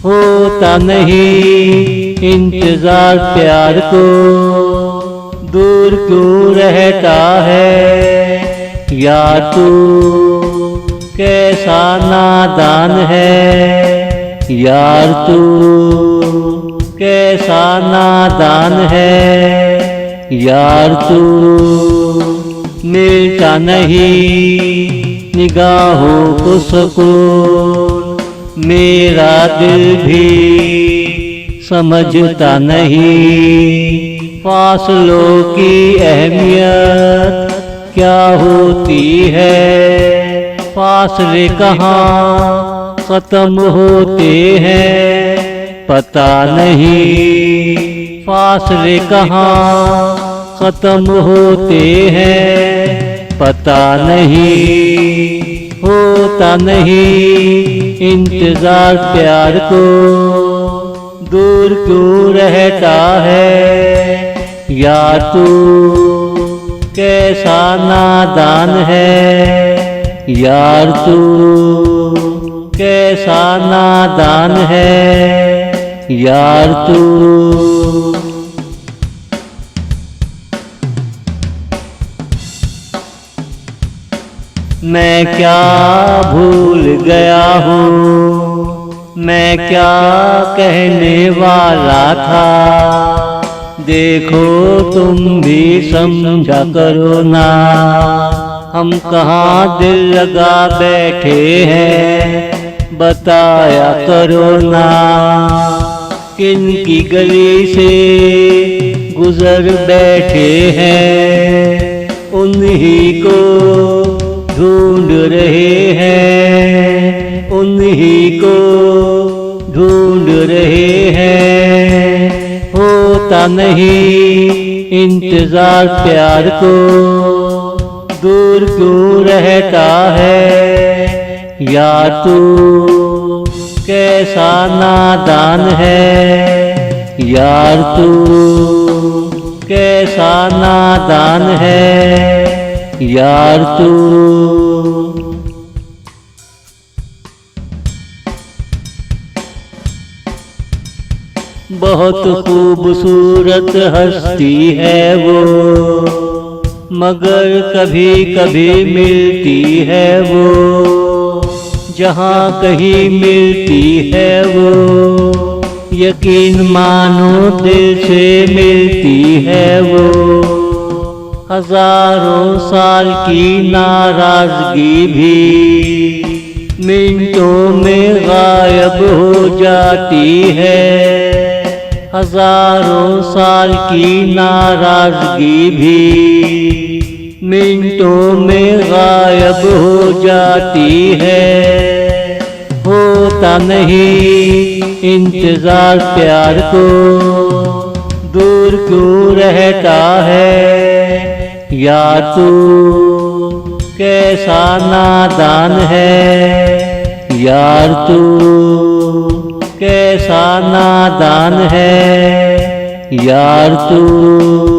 होता नहीं इंतजार प्यार को, दूर क्यों रहता है यार तू, कैसा नादान है यार तू, कैसा नादान है यार तू। मिलता नहीं निगाहों को सुकून, मेरा दिल भी समझता नहीं फासलों की अहमियत क्या होती है। फासले कहाँ खत्म होते हैं पता नहीं, फासले कहाँ खत्म होते हैं पता नहीं। होता नहीं इंतजार प्यार को, दूर क्यों रहता है यार तू, कैसा नादान है यार तू, कैसा नादान है यार तू। मैं क्या भूल गया हूँ, मैं क्या कहने वाला था, देखो तुम भी समझा करो ना। हम कहाँ दिल लगा बैठे हैं बताया करो ना। किन की गली से गुजर बैठे हैं, उन्हीं को ढूंढ रहे हैं, उन्हीं को ढूंढ रहे हैं। होता नहीं इंतजार प्यार को, दूर क्यों रहता है यार तू, कैसा नादान है यार तू, कैसा नादान है यार तू। बहुत खूबसूरत हस्ती है वो, मगर कभी कभी मिलती है वो, जहाँ कहीं मिलती है वो, यकीन मानो दिल से मिलती है वो। हजारों साल की नाराजगी भी मिनटों में गायब हो जाती है। हजारों साल की नाराजगी भी मिनटों में गायब हो जाती है। होता नहीं इंतजार प्यार को, दूर क्यों रहता है यार तू, कैसा नादान है यार तू, कैसा नादान है यार तू।